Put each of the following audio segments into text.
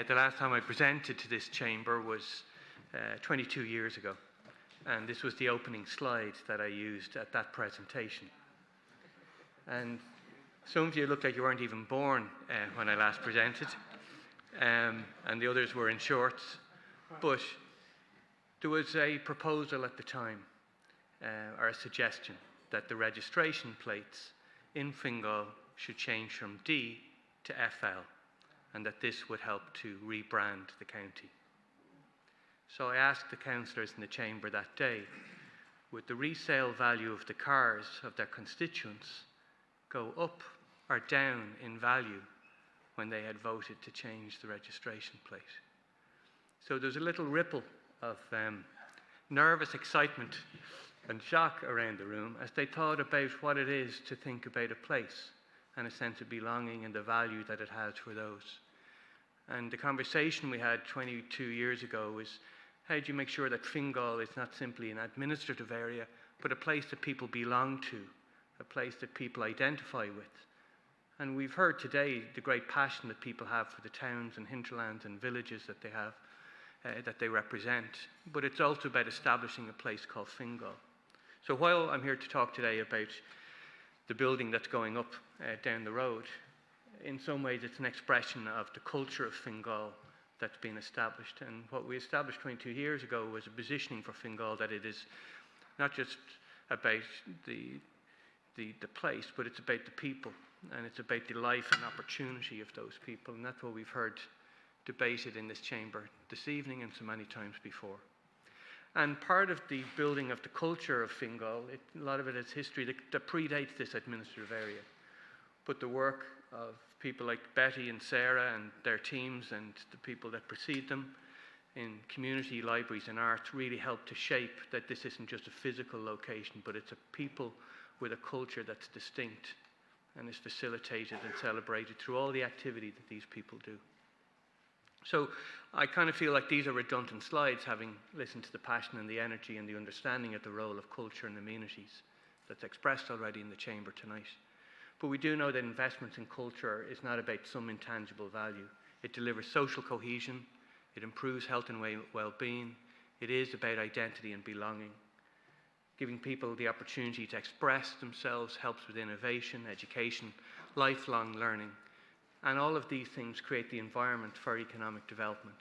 The last time I presented to this chamber was 22 years ago, and this was the opening slide that I used at that presentation. And some of you looked like you weren't even born when I last presented, and the others were in shorts, but there was a proposal at the time, or a suggestion, that the registration plates in Fingal should change from D to FL, and that this would help to rebrand the county. So I asked the councillors in the chamber that day, would the resale value of the cars of their constituents go up or down in value when they had voted to change the registration plate? So there's a little ripple of nervous excitement and shock around the room as they thought about what it is to think about a place and a sense of belonging and the value that it has for those. And the conversation we had 22 years ago was, how do you make sure that Fingal is not simply an administrative area, but a place that people belong to, a place that people identify with? And we've heard today the great passion that people have for the towns and hinterlands and villages that they have, that they represent. But it's also about establishing a place called Fingal. So while I'm here to talk today about the building that's going up down the road, in some ways it's an expression of the culture of Fingal that's been established. And what we established 22 years ago was a positioning for Fingal that it is not just about the place, but it's about the people, and it's about the life and opportunity of those people. And that's what we've heard debated in this chamber this evening and so many times before. And part of the building of the culture of Fingal, a lot of it is history that predates this administrative area. But the work of people like Betty and Sarah and their teams and the people that precede them in community libraries and arts really helped to shape that this isn't just a physical location, but it's a people with a culture that's distinct and is facilitated and celebrated through all the activity that these people do. So I kind of feel like these are redundant slides, having listened to the passion and the energy and the understanding of the role of culture and amenities that's expressed already in the chamber tonight. But we do know that investment in culture is not about some intangible value. It delivers social cohesion, it improves health and well-being, it is about identity and belonging. Giving people the opportunity to express themselves helps with innovation, education, lifelong learning. And all of these things create the environment for economic development.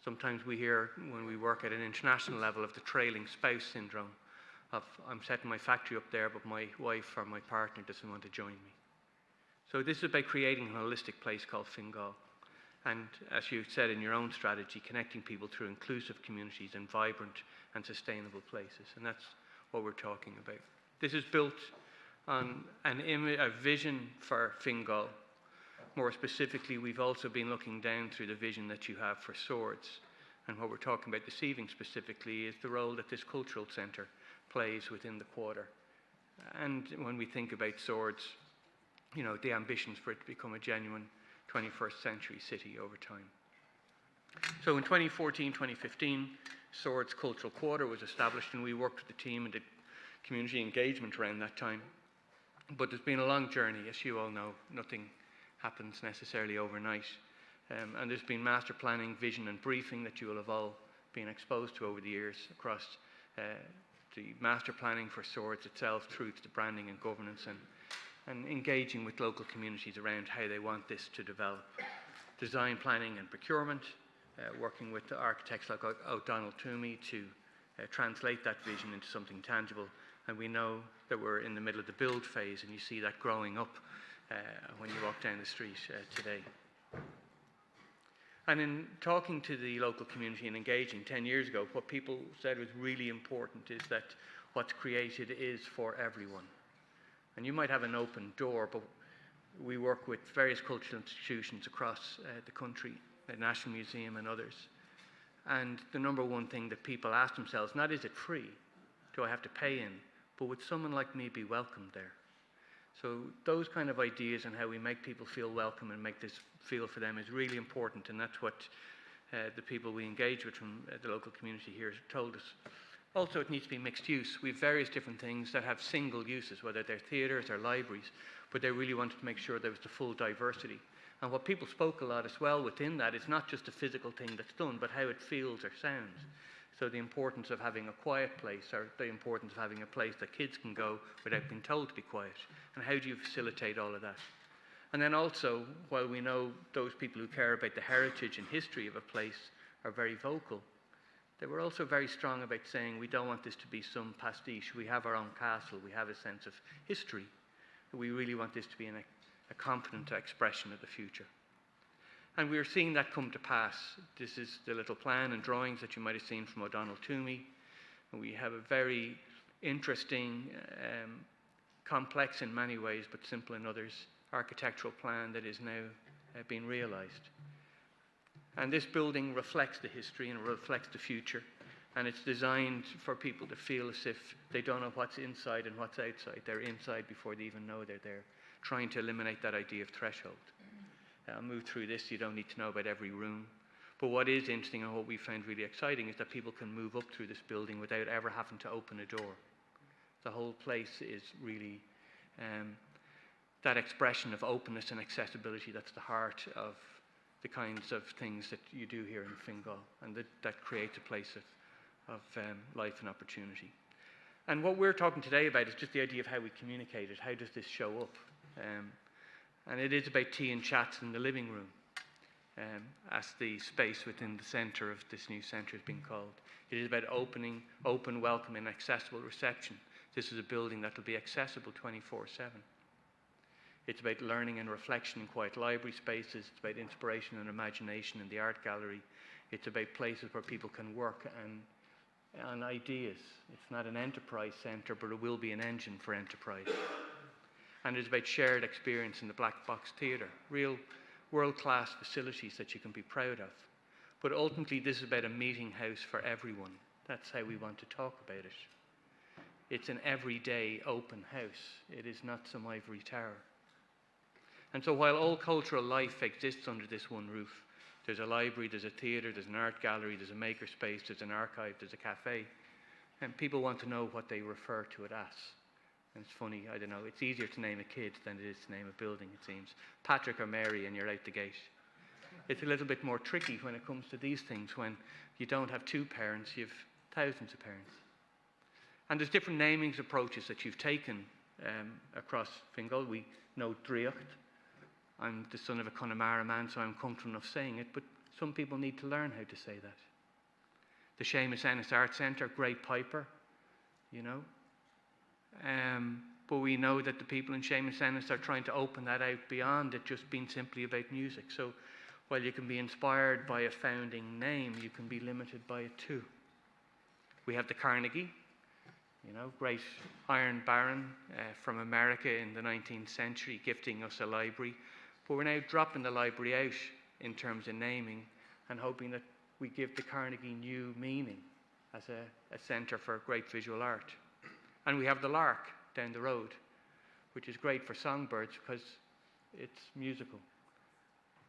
Sometimes we hear, when we work at an international level, of the trailing spouse syndrome, of I'm setting my factory up there, but my wife or my partner doesn't want to join me. So this is about creating a holistic place called Fingal. And as you said in your own strategy, connecting people through inclusive communities and vibrant and sustainable places. And that's what we're talking about. This is built on a vision for Fingal. More specifically, we've also been looking down through the vision that you have for Swords. And what we're talking about this evening specifically is the role that this cultural centre plays within the quarter. And when we think about Swords, you know, the ambitions for it to become a genuine 21st century city over time. So in 2014-2015, Swords Cultural Quarter was established, and we worked with the team and did community engagement around that time. But there's been a long journey, as you all know. Nothing happens necessarily overnight. And there's been master planning, vision and briefing that you will have all been exposed to over the years across the master planning for Swords itself through to the branding and governance and engaging with local communities around how they want this to develop. Design, planning and procurement, working with the architects like O'Donnell and Twomey to translate that vision into something tangible. And we know that we're in the middle of the build phase, and you see that growing up when you walk down the street today. And in talking to the local community and engaging 10 years ago, what people said was really important is that what's created is for everyone. And you might have an open door, but we work with various cultural institutions across the country, the National Museum and others. And the number one thing that people ask themselves, not is it free, do I have to pay in, but would someone like me be welcomed there? So those kind of ideas and how we make people feel welcome and make this feel for them is really important, and that's what the people we engage with from the local community here told us. Also, it needs to be mixed use. We have various different things that have single uses, whether they're theatres or libraries, but they really wanted to make sure there was the full diversity. And what people spoke a lot as well within that is not just a physical thing that's done, but how it feels or sounds. So the importance of having a quiet place, or the importance of having a place that kids can go without being told to be quiet. And how do you facilitate all of that? And then also, while we know those people who care about the heritage and history of a place are very vocal, they were also very strong about saying, we don't want this to be some pastiche. We have our own castle. We have a sense of history. We really want this to be a confident expression of the future. And we are seeing that come to pass. This is the little plan and drawings that you might have seen from O'Donnell and Twomey. We have a very interesting, complex in many ways, but simple in others, architectural plan that is now being realised. And this building reflects the history and reflects the future. And it's designed for people to feel as if they don't know what's inside and what's outside. They're inside before they even know they're there, trying to eliminate that idea of threshold. I'll move through this. You don't need to know about every room. But what is interesting and what we found really exciting is that people can move up through this building without ever having to open a door. The whole place is really that expression of openness and accessibility that's the heart of the kinds of things that you do here in Fingal, and that creates a place of life and opportunity. And what we're talking today about is just the idea of how we communicate it. How does this show up? And it is about tea and chats in the living room, as the space within the centre of this new centre is being called. It is about open, welcoming, accessible reception. This is a building that will be accessible 24/7. It's about learning and reflection in quiet library spaces. It's about inspiration and imagination in the art gallery. It's about places where people can work and ideas. It's not an enterprise centre, but it will be an engine for enterprise. And it's about shared experience in the Black Box Theatre, real world-class facilities that you can be proud of. But ultimately, this is about a meeting house for everyone. That's how we want to talk about it. It's an everyday open house. It is not some ivory tower. And so while all cultural life exists under this one roof, there's a library, there's a theatre, there's an art gallery, there's a maker space, there's an archive, there's a cafe, and people want to know what they refer to it as. And it's funny, I don't know, it's easier to name a kid than it is to name a building, it seems. Patrick or Mary and you're out the gate. It's a little bit more tricky when it comes to these things, when you don't have two parents, you have thousands of parents. And there's different namings approaches that you've taken across Fingal. We know Driocht. I'm the son of a Connemara man, so I'm comfortable enough saying it, but some people need to learn how to say that. The Seamus Ennis Art Centre, great piper, you know. But we know that the people in Seamus Ennis are trying to open that out beyond it just being simply about music. So while you can be inspired by a founding name, you can be limited by it too. We have the Carnegie, you know, great Iron Baron from America in the 19th century, gifting us a library. But we're now dropping the library out in terms of naming and hoping that we give the Carnegie new meaning as a centre for great visual art. And we have the Lark down the road, which is great for songbirds because it's musical.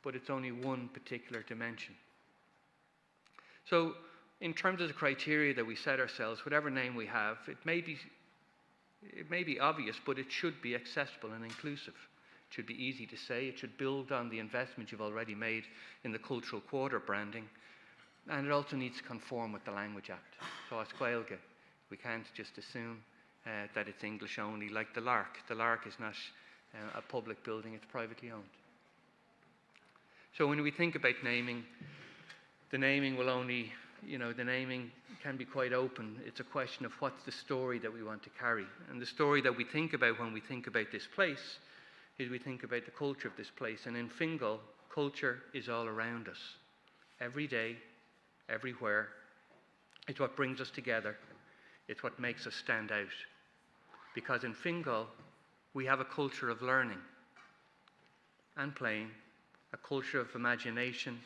But it's only one particular dimension. So in terms of the criteria that we set ourselves, whatever name we have, it may be obvious, but it should be accessible and inclusive. It should be easy to say. It should build on the investment you've already made in the Cultural Quarter branding. And it also needs to conform with the Language Act. So as Gaeilge, we can't just assume that it's English only, like the Lark. The Lark is not a public building, it's privately owned. So when we think about naming, the naming will only, the naming can be quite open. It's a question of what's the story that we want to carry. And the story that we think about when we think about this place is we think about the culture of this place. And in Fingal, culture is all around us. Every day, everywhere. It's what brings us together. It's what makes us stand out. Because in Fingal, we have a culture of learning and playing, a culture of imagination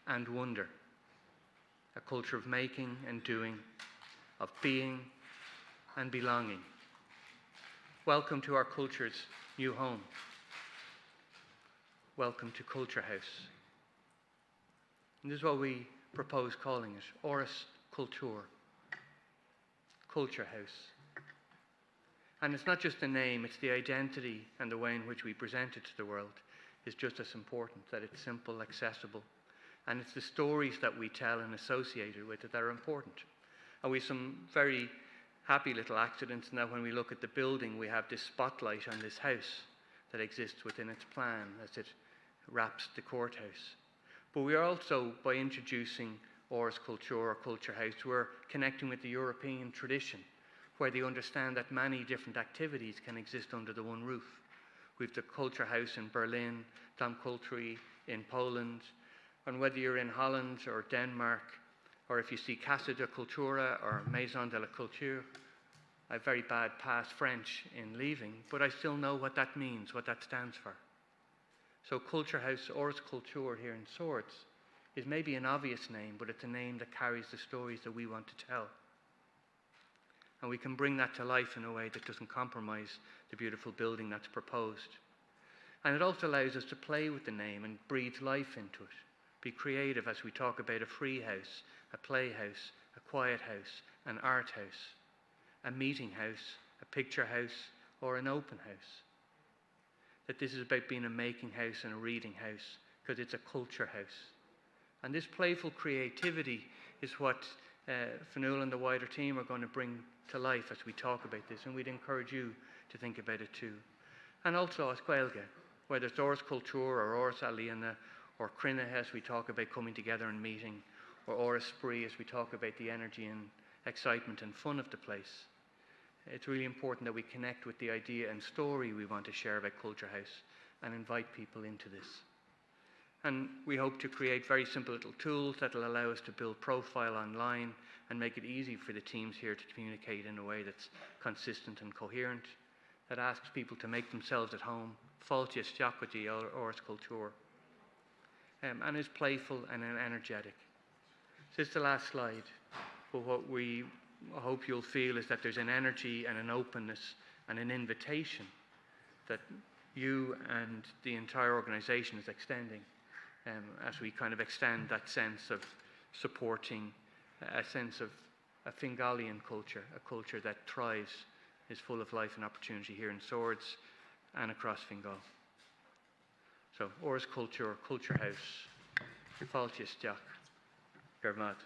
and wonder, a culture of making and doing, of being and belonging. Welcome to our culture's new home. Welcome to Culture House. And this is what we propose calling it, Oris Culture. Culture House. And it's not just the name, it's the identity and the way in which we present it to the world is just as important, that it's simple, accessible. And it's the stories that we tell and associated with it that are important. And we have some very happy little accidents now when we look at the building, we have this spotlight on this house that exists within its plan as it wraps the courthouse. But we are also, by introducing Ors Culture or Culture House, we're connecting with the European tradition, where they understand that many different activities can exist under the one roof. We've the Culture House in Berlin, Dom Kultury in Poland, and whether you're in Holland or Denmark, or if you see Casa de Cultura or Maison de la Culture, I have very bad past French in leaving, but I still know what that means, what that stands for. So Culture House, Ors Culture here in Swords, is maybe an obvious name, but it's a name that carries the stories that we want to tell. And we can bring that to life in a way that doesn't compromise the beautiful building that's proposed. And it also allows us to play with the name and breathe life into it. Be creative as we talk about a free house, a playhouse, a quiet house, an art house, a meeting house, a picture house, or an open house. That this is about being a making house and a reading house, because it's a culture house. And this playful creativity is what Fionnuala and the wider team are going to bring to life as we talk about this, and we'd encourage you to think about it too. And also as Gaeilge, whether it's Ors Culture or Ors Aliana or Crinne as we talk about coming together and meeting, or Ors Spree as we talk about the energy and excitement and fun of the place. It's really important that we connect with the idea and story we want to share about Culture House and invite people into this. And we hope to create very simple little tools that will allow us to build profile online and make it easy for the teams here to communicate in a way that's consistent and coherent, that asks people to make themselves at home, fáilte isteach Ors Culture, and is playful and energetic. So this is the last slide, but what we hope you'll feel is that there's an energy and an openness and an invitation that you and the entire organisation is extending as we kind of extend that sense of supporting a sense of a Fingalian culture, a culture that thrives, is full of life and opportunity here in Swords and across Fingal. So, Ors Culture, Culture House, fáilte isteach, Germad.